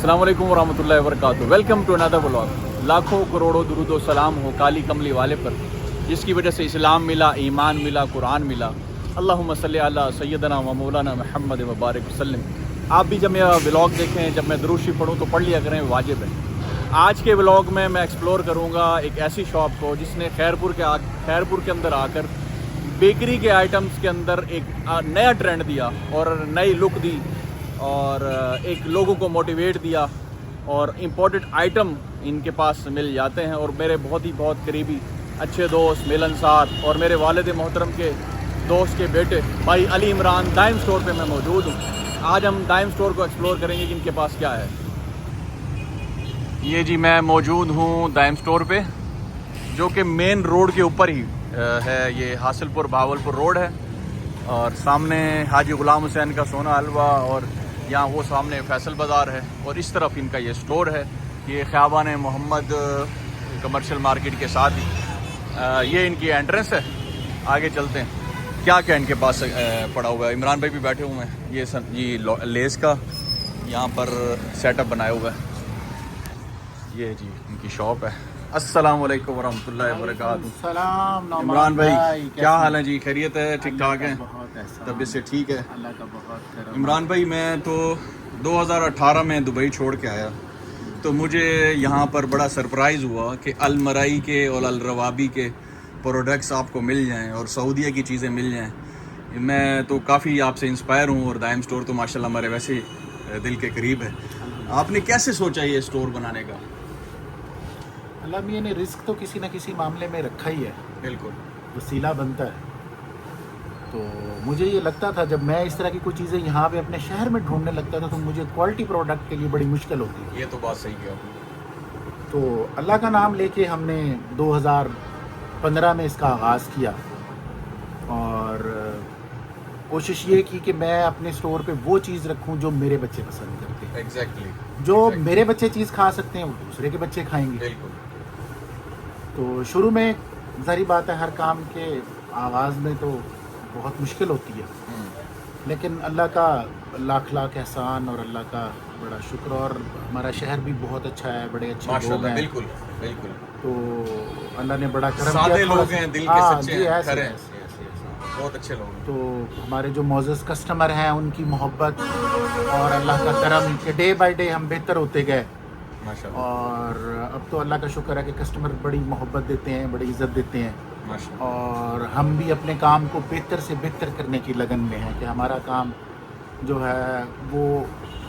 अस्सलाम वालेकुम वरहमतुल्लाहि वबरकातुहू। Welcome to another vlog. लाखों करोड़ों दुरूद व सलाम हो काली कमली वाले पर, जिसकी वजह से इस्लाम मिला, ईमान मिला, कुरान मिला। अल्लाहुम्मा सल्ली अला सय्यदना व मौलाना मुहम्मद व बारिक वसल्लम। आप भी जब मेरा व्लॉग देखें, जब मैं दुरूद शरीफ पढ़ूँ तो पढ़ लिया करें, वाजिब है। आज के व्लॉग में मैं एक्सप्लोर करूँगा एक ऐसी शॉप को जिसने खैरपुर के अंदर आकर बेकरी के आइटम्स के अंदर एक नया ट्रेंड दिया और नई लुक दी और एक लोगों को मोटिवेट दिया और इम्पोर्टेड आइटम इनके पास मिल जाते हैं। और मेरे बहुत करीबी अच्छे दोस्त मिलनसार और मेरे वालिद मोहतरम के दोस्त के बेटे भाई अली इमरान दाइम स्टोर पे मैं मौजूद हूँ। आज हम दाइम स्टोर को एक्सप्लोर करेंगे कि इनके पास क्या है। ये जी मैं मौजूद हूँ दाइम स्टोर पे, जो कि मेन रोड के ऊपर ही है। ये हासिलपुर भावलपुर रोड है और सामने हाजी गुलाम हुसैन का सोना हलवा और यहाँ वो सामने फैसल बाज़ार है और इस तरफ इनका ये स्टोर है। ये ख़ियाबान मोहम्मद कमर्शियल मार्केट के साथ ही ये इनकी एंट्रेंस है। आगे चलते हैं, क्या क्या इनके पास पड़ा हुआ है। इमरान भाई भी बैठे हुए हैं। ये लेस का यहाँ पर सेटअप बनाया हुआ है। ये जी इनकी शॉप है। अस्सलाम वालेकुम वरहमतुल्लाहि वबरकातुहू। इमरान भाई क्या हाल है जी? खैरियत है? ठीक ठाक है? तबीयत से ठीक है? अल्लाह का बहुत इमरान भाई मैं तो 2018 में दुबई छोड़ के आया, तो मुझे यहाँ पर बड़ा सरप्राइज़ हुआ कि अलमराई के और अलरवाबी के प्रोडक्ट्स आपको मिल जाएं और सऊदीया की चीज़ें मिल जाएं। मैं तो काफ़ी आपसे इंस्पायर हूँ और दाइम स्टोर तो माशाल्लाह हमारे वैसे दिल के करीब है। आपने कैसे सोचा ये स्टोर बनाने का? अल्लाह मियाँ ने रिस्क तो किसी न किसी मामले में रखा ही है, बिल्कुल वसीला बनता है। तो मुझे ये लगता था जब मैं इस तरह की कोई चीज़ें यहाँ पे अपने शहर में ढूंढने लगता था तो मुझे क्वालिटी प्रोडक्ट के लिए बड़ी मुश्किल होती है। ये तो बात सही है आपने। तो अल्लाह का नाम लेके हमने 2015 में इसका आगाज़ किया और कोशिश ये की कि मैं अपने स्टोर पे वो चीज़ रखूं जो मेरे बच्चे पसंद करते हैं। एग्जैक्टली जो मेरे बच्चे चीज़ खा सकते हैं वो दूसरे के बच्चे खाएंगे। बिल्कुल। तो शुरू में ज़ाहिर बात है हर काम के आगाज़ में तो बहुत मुश्किल होती है, लेकिन अल्लाह का लाख लाख एहसान और अल्लाह का बड़ा शुक्र। और हमारा शहर भी बहुत अच्छा है, बड़े अच्छे लोग हैं। बिल्कुल बिल्कुल। तो अल्लाह ने बड़ा करम सादे किया। लोग हैं, दिल के सच्चे हैं, ऐसे खरे। ऐसे बहुत अच्छे लोग हैं। तो हमारे जो मोअज़्ज़ज़ कस्टमर हैं उनकी मोहब्बत और अल्लाह का करम के डे बाय डे हम बेहतर होते गए। माशाल्लाह और अब तो अल्लाह का शुक्र है कि कस्टमर बड़ी मोहब्बत देते हैं, बड़ी इज़्ज़त देते हैं। माशाल्लाह। और हम भी अपने काम को बेहतर से बेहतर करने की लगन में हैं कि हमारा काम जो है वो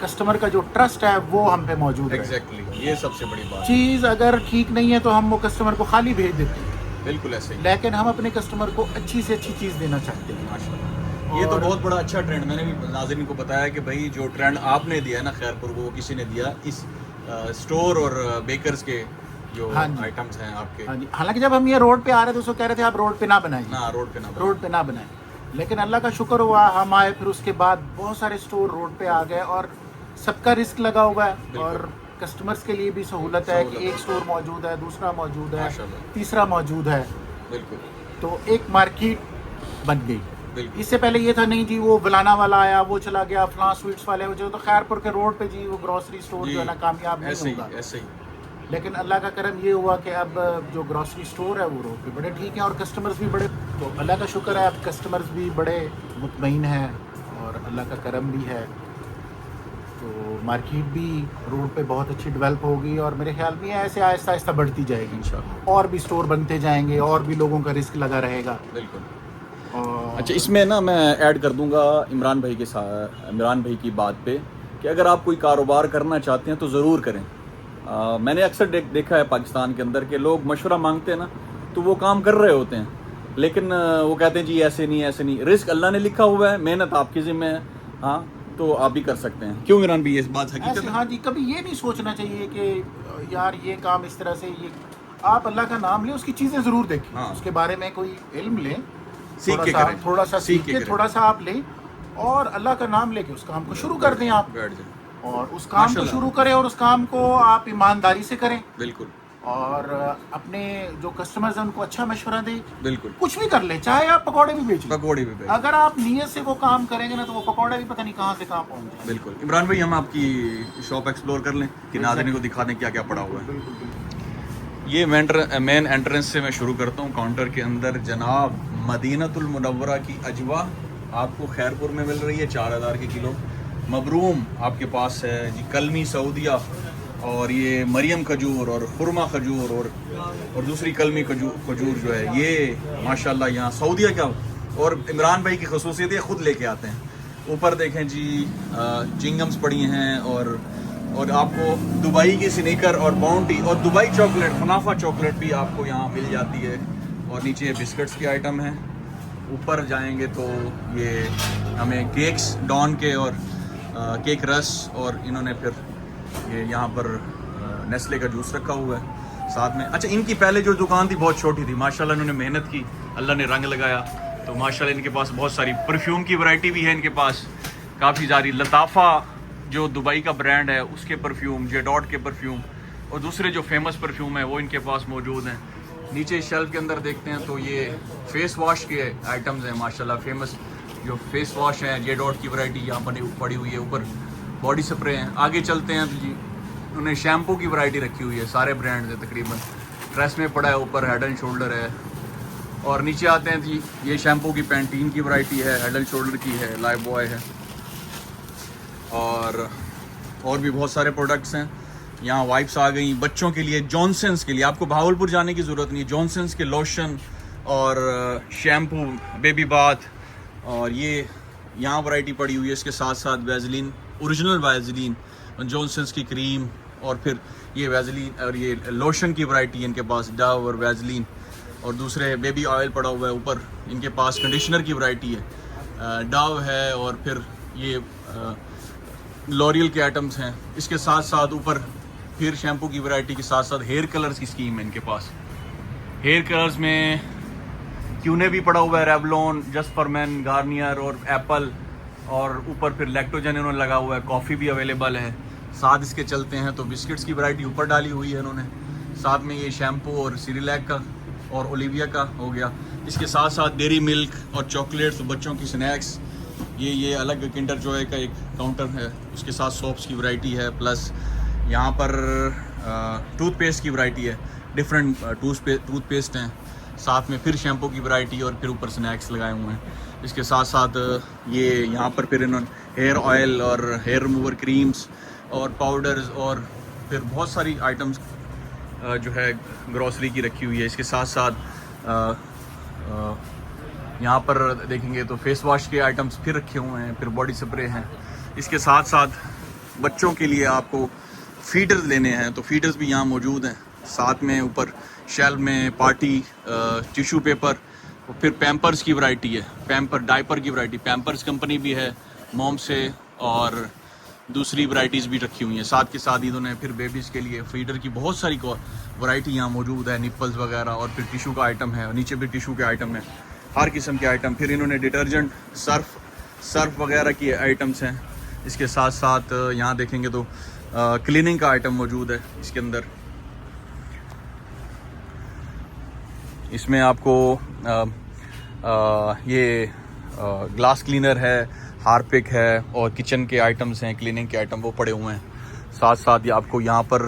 कस्टमर का जो ट्रस्ट है वो हम पे मौजूद है। एग्जैक्टली ये सबसे बड़ी बात है। चीज़ अगर ठीक नहीं है तो हम वो कस्टमर को खाली भेज देते हैं। बिल्कुल ऐसे ही। लेकिन हम अपने कस्टमर को अच्छी से अच्छी चीज़ देना चाहते हैं। माशाल्लाह ये तो बहुत बड़ा अच्छा ट्रेंड, मैंने भी नाज़रीन को बताया कि भाई जो ट्रेंड आपने दिया है ना खैरपुर, वो किसी ने दिया इस स्टोर और बेकर्स के जो हाँ जी। आइटम्स हैं आपके। हाँ जी, हालांकि जब हम ये रोड पे आ रहे थे तो कह रहे थे आप रोड पे ना बनाइए, ना रोड पे ना बनाएं। रोड पे ना बनाएं। लेकिन अल्लाह का शुक्र हुआ हम आए, फिर उसके बाद बहुत सारे स्टोर रोड पे आ गए और सबका रिस्क लगा हुआ है और कस्टमर्स के लिए भी सहूलत है कि एक स्टोर मौजूद है, दूसरा मौजूद है, माशाल्लाह। तीसरा मौजूद है। बिल्कुल तो एक मार्केट बन गई। बिल्कुल। इससे पहले ये था नहीं जी, वो फलाना वाला आया, वो चला गया, फलां स्वीट्स वाले जो तो खैरपुर के रोड पे जी वो ग्रोसरी स्टोर जो है ना कामयाब नहीं ऐसे होगा। ही ऐसे ही। लेकिन अल्लाह का करम ये हुआ कि अब जो ग्रोसरी स्टोर है वो रोड पे बड़े ठीक हैं और कस्टमर्स भी बड़े, तो अल्लाह का शुक्र है अब कस्टमर्स भी बड़े मुतमईन हैं और अल्लाह का करम भी है। तो मार्केट भी रोड पे बहुत अच्छी डेवलप होगी और मेरे ख्याल में ऐसे आहिस्ता आहिस्ता बढ़ती जाएगी इंशाल्लाह। और भी स्टोर बनते जाएंगे और भी लोगों का रिस्क लगा रहेगा। बिल्कुल। और अच्छा, इसमें ना मैं ऐड कर दूंगा इमरान भाई के साथ, इमरान भाई की बात पे कि अगर आप कोई कारोबार करना चाहते हैं तो ज़रूर करें। मैंने अक्सर देखा है पाकिस्तान के अंदर के लोग मशवरा मांगते हैं ना तो वो काम कर रहे होते हैं, लेकिन वो कहते हैं जी ऐसे नहीं ऐसे नहीं। रिस्क अल्लाह ने लिखा हुआ है, मेहनत आपकी ज़िम्मे है। हाँ तो आप भी कर सकते हैं। क्यों इमरान भाई ये बात हकीकत ऐसे है? हाँ जी, कभी ये नहीं सोचना चाहिए कि यार ये काम इस तरह से, ये आप अल्लाह का नाम लें, उसकी चीज़ें ज़रूर देखें। हाँ। उसके बारे में कोई इल्म लें, सीख के करें। थोड़ा सा सीख के करें। थोड़ा सा आप लें और अल्लाह का नाम लेके उस काम को शुरू कर दें आप। बैठ जाए। और उस काम को माशाल्लाह। शुरू करें और उस काम को आप ईमानदारी से करें बिल्कुल। और अपने जो कस्टमर्स हैं उनको अच्छा मशवरा दे। बिल्कुल, कुछ भी कर ले, चाहे आप पकौड़े भी बेच लें, पकौड़े भी बेच। अगर आप नीयत से वो काम करेंगे ना तो वो पकौड़े भी पता नहीं कहाँ से कहाँ पहुँच जाए। बिल्कुल। इमरान भाई, हम आपकी शॉप एक्सप्लोर कर लें कि नाज़रीन को दिखा दें क्या क्या पड़ा हुआ है। बिल्कुल बिल्कुल। ये मेन एंट्रेंस से मैं शुरू करता हूँ। काउंटर के अंदर जनाब मदीनतुल मुनव्वरा की अजवा आपको खैरपुर में मिल रही है 4000 के किलो। मबरूम आपके पास है जी, कलमी सऊदिया, और ये मरियम खजूर और खुरमा खजूर और दूसरी कलमी खजूर जो है ये माशाल्लाह यहाँ सऊदिया का। और इमरान भाई की खसूसियत है, ख़ुद लेके आते हैं। ऊपर देखें जी, चिंगम्स पड़ी हैं और आपको दुबई की स्नीकर और बाउंटी और दुबई चॉकलेट, खनाफा चॉकलेट भी आपको यहाँ मिल जाती है। और नीचे बिस्किट्स के आइटम हैं। ऊपर जाएंगे तो ये हमें केक्स डॉन के और केक रस, और इन्होंने फिर ये यहाँ पर नेस्ले का जूस रखा हुआ है साथ में। अच्छा, इनकी पहले जो दुकान थी बहुत छोटी थी, माशाल्लाह इन्होंने मेहनत की, अल्लाह ने रंग लगाया, तो माशाल्लाह इनके पास बहुत सारी परफ्यूम की वैरायटी भी है। इनके पास काफ़ी सारी लताफ़ा जो दुबई का ब्रांड है उसके परफ्यूम, जेडॉट के परफ्यूम और दूसरे जो फेमस परफ्यूम है वो इनके पास मौजूद हैं। नीचे शेल्फ के अंदर देखते हैं तो ये फेस वॉश के आइटम्स हैं माशाल्लाह। फेमस जो फेस वॉश हैं जेडॉट की वैरायटी यहाँ पर पड़ी हुई है। ऊपर बॉडी स्प्रे हैं। आगे चलते हैं तो जी उन्हें शैम्पू की वैरायटी रखी हुई है, सारे ब्रांड है तकरीबन। ट्रेस में पड़ा है, ऊपर हेड एंड शोल्डर है। और नीचे आते हैं जी, ये शैम्पू की पैंटीन की वैरायटी है, हेड एंड शोल्डर की है, लाइफ बॉय है, और भी बहुत सारे प्रोडक्ट्स हैं। यहाँ वाइप्स आ गई बच्चों के लिए, जॉनसन्स के लिए आपको भावलपुर जाने की ज़रूरत नहीं है। जॉनसन्स के लोशन और शैम्पू, बेबी बाथ, और ये यहाँ वैरायटी पड़ी हुई है। इसके साथ साथ वैज़लीन, ओरिजिनल वैज़लीन, जॉनसन्स की क्रीम, और फिर ये वैज़लीन और ये लोशन की वैरायटी है इनके पास, डव और वैज़लीन, और दूसरे बेबी ऑयल पड़ा हुआ है। ऊपर इनके पास कंडीशनर की वैरायटी है, डव है, और फिर ये लॉरियल के आइटम्स हैं। इसके साथ साथ ऊपर फिर शैम्पू की वैरायटी के साथ साथ हेयर कलर्स की स्कीम है इनके पास। हेयर कलर्स में क्यूने भी पड़ा हुआ है, Revlon, just for man, Garnier और एप्पल, और ऊपर फिर लैक्टोजन इन्होंने लगा हुआ है। कॉफ़ी भी अवेलेबल है। साथ इसके चलते हैं तो बिस्किट्स की वैरायटी ऊपर डाली हुई है इन्होंने। साथ में ये शैम्पू और सीरिलैक का और ओलिविया का हो गया। इसके साथ साथ डेयरी मिल्क और चॉकलेट्स, बच्चों की स्नैक्स, ये अलग किंडर जॉय का एक काउंटर है। उसके साथ सोप्स की वैरायटी है, प्लस यहाँ पर टूथपेस्ट की वैरायटी है, डिफरेंट टूथपेस्ट हैं। साथ में फिर शैम्पू की वैरायटी और फिर ऊपर स्नैक्स लगाए हुए हैं। इसके साथ साथ ये यहाँ पर फिर इन्होंने हेयर ऑयल और हेयर रिमूवर क्रीम्स और पाउडर्स और फिर बहुत सारी आइटम्स जो है ग्रॉसरी की रखी हुई है। इसके साथ साथ यहाँ पर देखेंगे तो फेस वॉश के आइटम्स फिर रखे हुए हैं, फिर बॉडी स्प्रे हैं। इसके साथ साथ बच्चों के लिए आपको फीडर्स लेने हैं तो फीडर्स भी यहाँ मौजूद हैं। साथ में ऊपर शेल्फ में पार्टी टिश्यू पेपर और फिर पैम्पर्स की वैरायटी है, पैम्पर डायपर की वैरायटी, पैम्पर्स कंपनी भी है मॉम से, और दूसरी वैरायटीज़ भी रखी हुई हैं। साथ के साथ इन्होंने फिर बेबीज़ के लिए फीडर की बहुत सारी वैरायटी यहाँ मौजूद है, निप्पल्स वगैरह, और फिर टिशू का आइटम है, नीचे भी टिशू के आइटम है, हर किस्म के आइटम। फिर इन्होंने डिटर्जेंट, सर्फ वगैरह की आइटम्स हैं। इसके साथ साथ यहाँ देखेंगे तो क्लीनिंग का आइटम मौजूद है इसके अंदर। इसमें आपको ये ग्लास क्लीनर है, हार्पिक है, और किचन के आइटम्स हैं, क्लीनिंग के आइटम वो पड़े हुए हैं। साथ साथ ही आपको यहाँ पर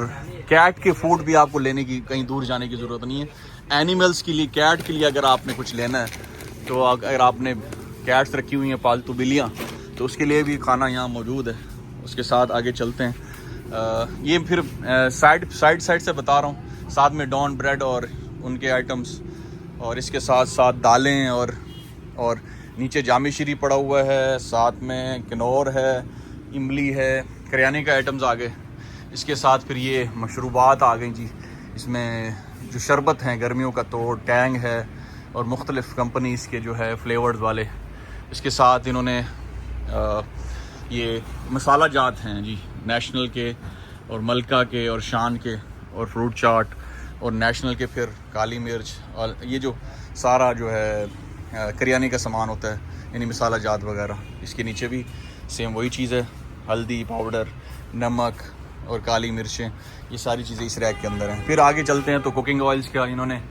कैट के फूड भी आपको लेने की, कहीं दूर जाने की ज़रूरत नहीं है। एनिमल्स के लिए, कैट के लिए अगर आपने कुछ लेना है तो अगर आपने कैट्स रखी हुई हैं, पालतू बिल्लियाँ, तो उसके लिए भी खाना यहाँ मौजूद है। उसके साथ आगे चलते हैं। ये फिर साइड से बता रहा हूँ। साथ में डॉन ब्रेड और उनके आइटम्स, और इसके साथ साथ दालें, और नीचे जामी शीरी पड़ा हुआ है, साथ में किनौर है, इमली है, करियाने के आइटम्स आ गए। इसके साथ फिर ये मशरूबात आ गई जी। इसमें जो शरबत हैं गर्मियों का तो टैंग है, और मुख्तलिफ़ कंपनीज़ के जो है फ्लेवर्स वाले। इसके साथ इन्होंने ये मसाला जात हैं जी, नेशनल के और मलका के और शान के, और फ्रूट चाट, और नेशनल के फिर काली मिर्च, और ये जो सारा जो है करियाने का सामान होता है, यानी मसाला जात वगैरह। इसके नीचे भी सेम वही चीज़ है, हल्दी पाउडर, नमक, और काली मिर्चें, ये सारी चीज़ें इस रैक के अंदर हैं। फिर आगे चलते हैं तो कुकिंग ऑयल्स का इन्होंने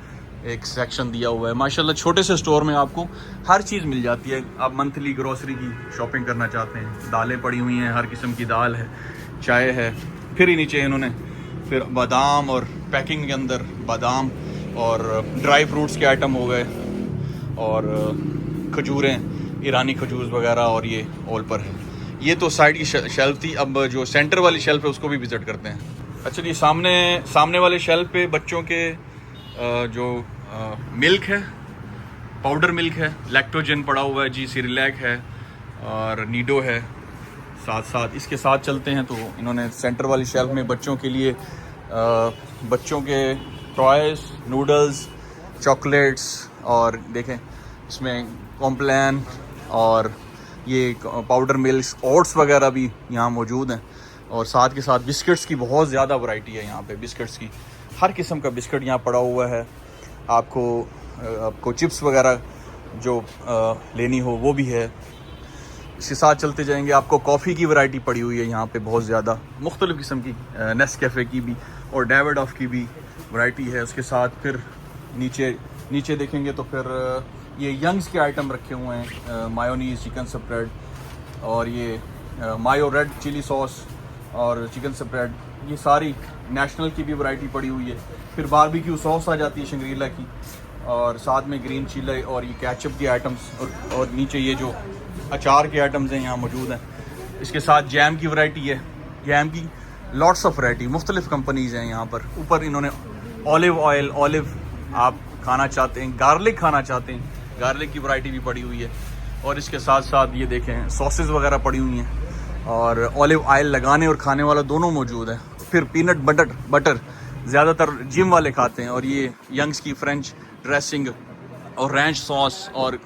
एक सेक्शन दिया हुआ है। माशाल्लाह छोटे से स्टोर में आपको हर चीज़ मिल जाती है। आप मंथली ग्रोसरी की शॉपिंग करना चाहते हैं, दालें पड़ी हुई हैं, हर किस्म की दाल है, चाय है। फिर ही नीचे इन्होंने फिर बादाम और पैकिंग के अंदर बादाम और ड्राई फ्रूट्स के आइटम हो गए और खजूरें, ईरानी खजूर वगैरह, और ये ऑल पर है। ये तो साइड की शेल्फ थी। अब जो सेंटर वाली शेल्फ है उसको भी विज़िट करते हैं। अच्छा जी, सामने वाले शेल्फ पे बच्चों के जो मिल्क है, पाउडर मिल्क है, लैक्टोजन पड़ा हुआ है जी, सिरिलैक है और नीडो है। साथ इसके साथ चलते हैं तो इन्होंने सेंटर वाली शेल्फ में बच्चों के लिए बच्चों के टॉयज़, नूडल्स, चॉकलेट्स, और देखें इसमें कॉम्प्लान और ये पाउडर मिल्क, ओट्स वगैरह भी यहाँ मौजूद हैं। और साथ के साथ बिस्किट्स की बहुत ज़्यादा वैरायटी है यहाँ पे। बिस्किट्स की हर किस्म का बिस्किट यहाँ पड़ा हुआ है। आपको चिप्स वगैरह जो लेनी हो वो भी है। इसके साथ चलते जाएंगे, आपको कॉफ़ी की वैरायटी पड़ी हुई है यहाँ पे बहुत ज़्यादा, मुख्तलिफ़ किस्म की, नेस्कैफ़े की भी और डेविडॉफ की भी वैरायटी है। उसके साथ फिर नीचे देखेंगे तो फिर ये यंग्स के आइटम रखे हुए हैं, मायोनीज़, चिकन स्प्रेड, और ये मायो रेड चिली सॉस और चिकन स्प्रेड, ये सारी नेशनल की भी वैरायटी पड़ी हुई है। फिर बारबेक्यू सॉस आ जाती है शंग्रीला की, और साथ में ग्रीन चिली और ये केचप के आइटम्स, और नीचे ये जो अचार के आइटम्स हैं यहाँ मौजूद हैं। इसके साथ जैम की वैरायटी है, जैम की लॉट्स ऑफ वैरायटी, मुख्तलिफ़ कंपनीज़ हैं यहाँ पर। ऊपर इन्होंने ऑलिव ऑयल, आप खाना चाहते हैं, गार्लिक खाना चाहते हैं, गार्लिक की वैरायटी भी पड़ी हुई है। और इसके साथ साथ ये देखें सॉसेस वगैरह पड़ी हुई हैं, और ऑलिव ऑयल लगाने और खाने वाला दोनों मौजूद है। फिर पीनट बटर ज़्यादातर जिम वाले खाते हैं, और ये यंग्स की फ्रेंच ड्रेसिंग और रैंच सॉस और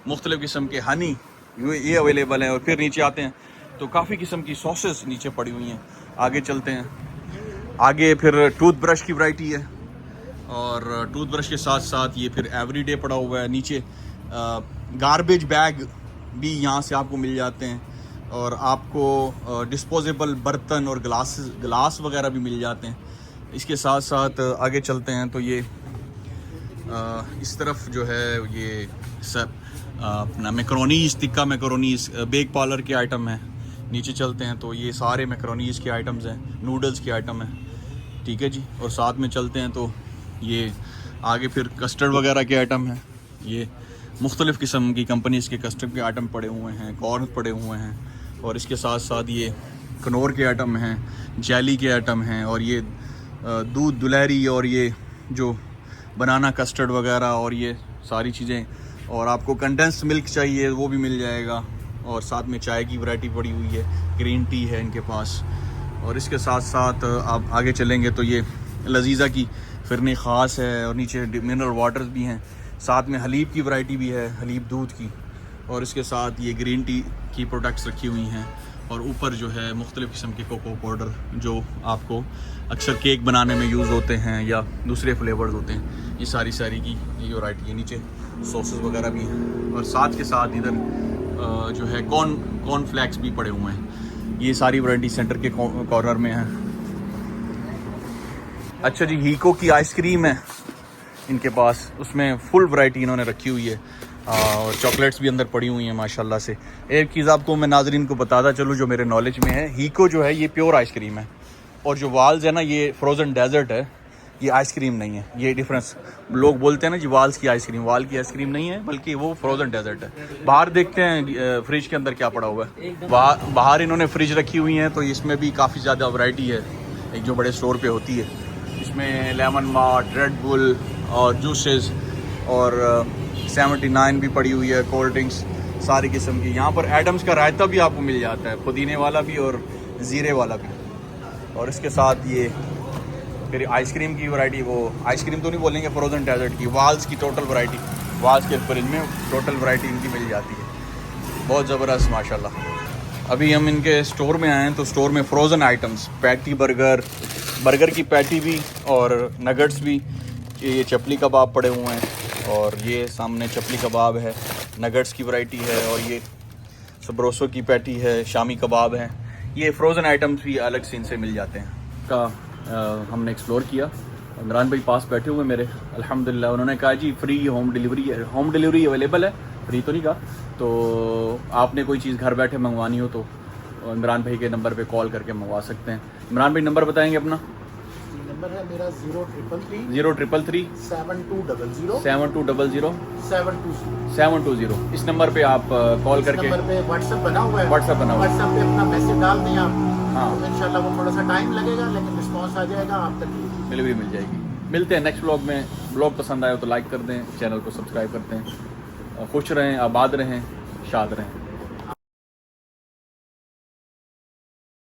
मुख्तलिफ़ किस्म के हनी, ये अवेलेबल हैं। और फिर नीचे आते हैं तो काफ़ी किस्म की सॉसेस नीचे पड़ी हुई हैं। आगे चलते हैं, आगे फिर टूथब्रश की वैरायटी है, और टूथब्रश के साथ साथ ये फिर एवरीडे पड़ा हुआ है। नीचे गार्बेज बैग भी यहाँ से आपको मिल जाते हैं, और आपको डिस्पोजेबल बर्तन और ग्लास वगैरह भी मिल जाते हैं। इसके साथ साथ आगे चलते हैं तो ये इस तरफ जो है ये सब अपना मैकरोनीज़, टिक्का मैकरोनीज़, बेक पार्लर के आइटम हैं। नीचे चलते हैं तो ये सारे मैकरोनीज़ के आइटम्स हैं, नूडल्स के आइटम हैं, ठीक है जी। और साथ में चलते हैं तो ये आगे फिर कस्टर्ड वगैरह के आइटम हैं। ये मुख्तलिफ़ किस्म की कंपनीज़ के कस्टर्ड के आइटम पड़े हुए हैं, कॉर्न पड़े हुए हैं, और इसके साथ साथ ये कनौर के आइटम हैं, जेली के आइटम हैं, और ये दूध दुलहरी, और ये जो बनाना कस्टर्ड वगैरह, और ये सारी चीज़ें। और आपको कंडेंस्ड मिल्क चाहिए वो भी मिल जाएगा, और साथ में चाय की वैरायटी पड़ी हुई है, ग्रीन टी है इनके पास। और इसके साथ साथ आप आगे चलेंगे तो ये लजीज़ा की फिरनी ख़ास है, और नीचे मिनरल वाटर्स भी हैं, साथ में हलीब की वैरायटी भी है, हलीब दूध की। और इसके साथ ये ग्रीन टी की प्रोडक्ट्स रखी हुई हैं, और ऊपर जो है मुख्तलिफ़ किस्म के कोको पाउडर जो आपको अक्सर केक बनाने में यूज़ होते हैं या दूसरे फ्लेवर्स होते हैं, ये सारी की ये वैरायटी है। नीचे सॉसेस वगैरह भी हैं, और साथ के साथ इधर जो है कॉर्न फ्लैक्स भी पड़े हुए हैं। ये सारी वैरायटी सेंटर के कॉर्नर में है। अच्छा जी, हीको की आइसक्रीम है इनके पास, उसमें फुल वैरायटी इन्होंने रखी हुई है, और चॉकलेट्स भी अंदर पड़ी हुई हैं माशाल्लाह से। एक चीज़ आपको मैं नाज़रीन को बताता चलूँ जो मेरे नॉलेज में है, हीको जो है ये प्योर आइसक्रीम है, और जो वाल्स है ना ये फ्रोज़न डेजर्ट है, ये आइसक्रीम नहीं है। ये डिफरेंस लोग बोलते हैं ना जी वाल्स की आइसक्रीम, वाल की आइसक्रीम नहीं है, बल्कि वो फ्रोज़न डेजर्ट है। बाहर देखते हैं फ्रिज के अंदर क्या पड़ा हुआ है। बाहर इन्होंने फ्रिज रखी हुई हैं, तो इसमें भी काफ़ी ज़्यादा वैरायटी है, एक जो बड़े स्टोर पे होती है। इसमें लेमन मार्ट, रेड बुल और जूसेस, और 79 भी पड़ी हुई है, कोल्ड ड्रिंक्स सारी किस्म की। यहाँ पर एडम्स का रायता भी आपको मिल जाता है, पुदीने वाला भी और ज़ीरे वाला भी। और इसके साथ ये फिर आइसक्रीम की वैरायटी, वो आइसक्रीम तो नहीं बोलेंगे, फ्रोज़न डेजर्ट की, वाल्स की टोटल वैरायटी, वाल्स के फ्रिज में टोटल वैरायटी इनकी मिल जाती है, बहुत ज़बरदस्त माशाल्लाह। अभी हम इनके स्टोर में आए हैं तो स्टोर में फ़्रोज़न आइटम्स, पैटी, बर्गर की पैटी भी और नगट्स भी, ये चपली कबाब पड़े हुए हैं, और ये सामने चपली कबाब है, नगट्स की वैरायटी है, और ये सबरोसो की पैटी है, शामी कबाब है। ये फ्रोज़न आइटम्स भी अलग से इनसे मिल जाते हैं। का हमने एक्सप्लोर किया। इमरान भाई पास बैठे हुए मेरे, अल्हम्दुलिल्लाह। उन्होंने कहा जी फ्री होम डिलीवरी अवेलेबल है, फ्री तो नहीं कहा। तो आपने कोई चीज़ घर बैठे मंगवानी हो तो इमरान भाई के नंबर पे कॉल करके मंगवा सकते हैं। इमरान भाई नंबर बताएंगे अपना? नंबर है मेरा 0333 0333 7200 7200 720। 720। इस नंबर पे आप कॉल करके, नंबर पे व्हाट्सएप बना हुआ है, व्हाट्सएप बना हुआ है। व्हाट्सएप पे अपना मैसेज डाल दें आप, हाँ। तो इंशाल्लाह वो थोड़ा सा टाइम लगेगा लेकिन रिस्पांस आ जाएगा आप तक। डिलीवरी मिल जाएगी। मिलते हैं नेक्स्ट ब्लॉग में। ब्लॉग पसंद आए तो लाइक कर दें, चैनल को सब्सक्राइब करते हैं। खुश रहें, आबाद रहें, शाद रहें।